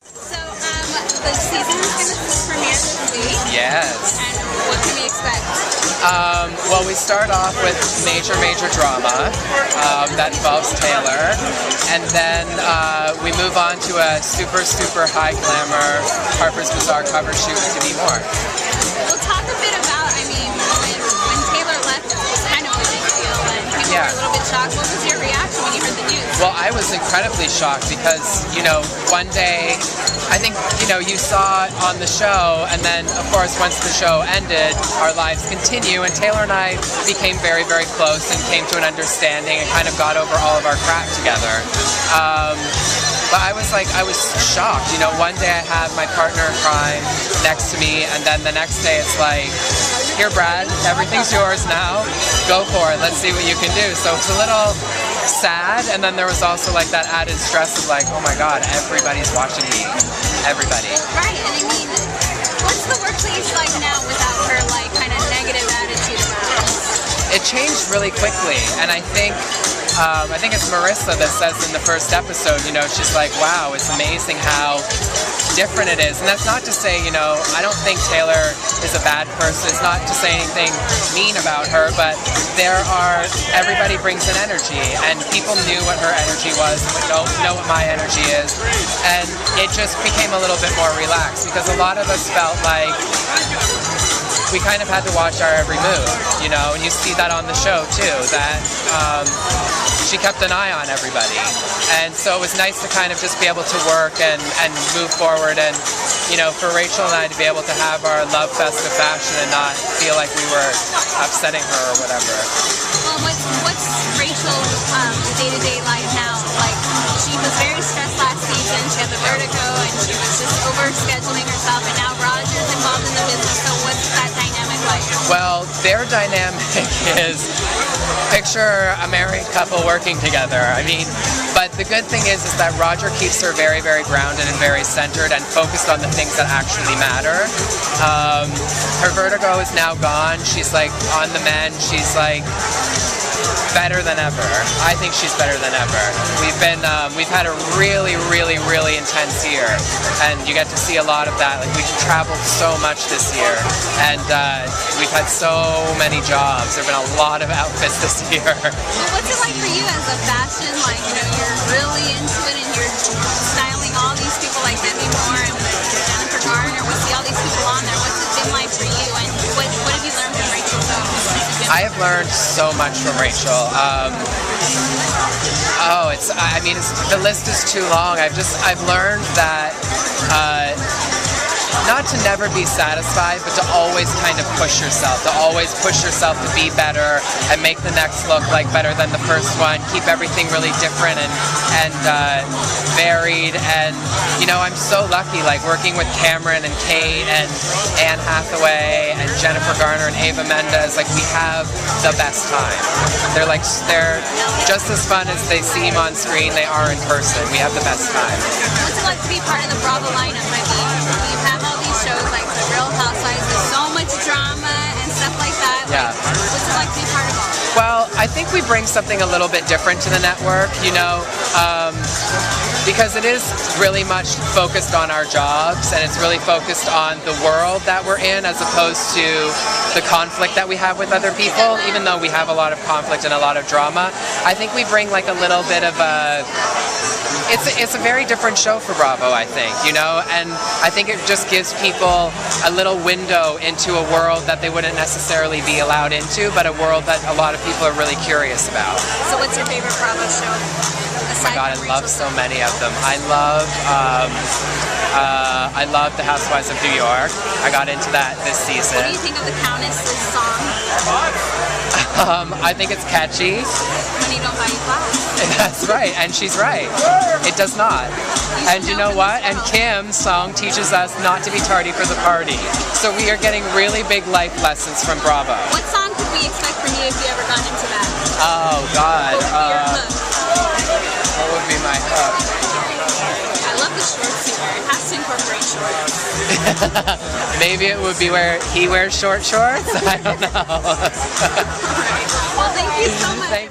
The season is going to premiere this week. Yes. And what can we expect? Well, we start off with major drama that involves Taylor, and then we move on to a super high glamour Harper's Bazaar cover shoot to be more. We'll talk a bit about, I mean, when Taylor left, it was kind of a big deal, and people were a little bit shocked. What was your reaction when you heard the news? Well, I was incredibly shocked because, you know, one day, I think, you know, you saw it on the show, and then, of course, once the show ended, our lives continue, and Taylor and I became very close and came to an understanding and kind of got over all of our crap together. But I was shocked. You know, one day I have my partner in crime next to me, and then the next day it's like, here, Brad, everything's yours now. Go for it. Let's see what you can do. So it's a little sad, and then there was also like that added stress of like, oh my God, everybody's watching me. Everybody. Right, and I mean, what's the workplace like now without her like kind of negative attitude about it? It changed really quickly, and I think it's Marissa that says in the first episode, you know, she's like, wow, it's amazing how different it is. And that's not to say, you know, I don't think Taylor is a bad person. It's not to say anything mean about her, but everybody brings an energy, and people knew what her energy was and don't know what my energy is. And it just became a little bit more relaxed because a lot of us felt like we kind of had to watch our every move, you know, and you see that on the show too, that she kept an eye on everybody. And so it was nice to kind of just be able to work and move forward, and, you know, for Rachel and I to be able to have our love fest of fashion and not feel like we were upsetting her or whatever. Well, what's Rachel's day-to-day life now? Like, she was very stressed last season, she had the vertigo, and she was just over-scheduling herself, and now Roger's involved in the business, so what's that dynamic like? Well, their dynamic is, picture a married couple working together. I mean, but the good thing is that Roger keeps her very grounded and very centered and focused on the things that actually matter. Her vertigo is now gone. She's like on the mend. She's like better than ever. I think she's better than ever. We've had a really intense year, and you get to see a lot of that. Like, we've traveled so much this year, and we've had so many jobs. There've been a lot of outfits this year. Well, what's it like for you as a fashion? Like, you know, you're really into it, and you're styling all these people like Demi Moore and Jennifer Garner. We see all these people on there. What's it been like for you, and what have you learned from Rachel? I have learned so much from Rachel. The list is too long. I've learned that not to never be satisfied, but to always kind of push yourself, to be better and make the next look like better than the first one. Keep everything really different and varied. And, you know, I'm so lucky, like, working with Cameron and Kate and Anne Hathaway and Jennifer Garner and Ava Mendes. Like, we have the best time. They're just as fun as they seem on screen. They are in person. We have the best time. What's it like to be part of the Bravo lineup? I mean, you have all these shows like The Real Housewives. There's so much drama and stuff like that. Yeah. What's it like to be part of all that? Well, I think we bring something a little bit different to the network, you know, because it is really much focused on our jobs, and it's really focused on the world that we're in, as opposed to the conflict that we have with other people. Even though we have a lot of conflict and a lot of drama, I think we bring like a little bit of it's a very different show for Bravo, I think, you know, and I think it just gives people a little window into a world that they wouldn't necessarily be allowed into, but a world that a lot of people are really curious about. So what's your favorite Bravo show? Oh my God, I love so many of them. I love The Housewives of New York. I got into that this season. What do you think of the Countess's song? I think it's catchy. Money don't buy you class. That's right, and she's right. It does not. And you know what? And Kim's song teaches us not to be tardy for the party. So we are getting really big life lessons from Bravo. What song could we expect from you if you ever got into that? Oh God. What would be my hook? I love the shorts you wear. It has to incorporate shorts. Maybe it would be where he wears short shorts? I don't know. Well, thank you so much.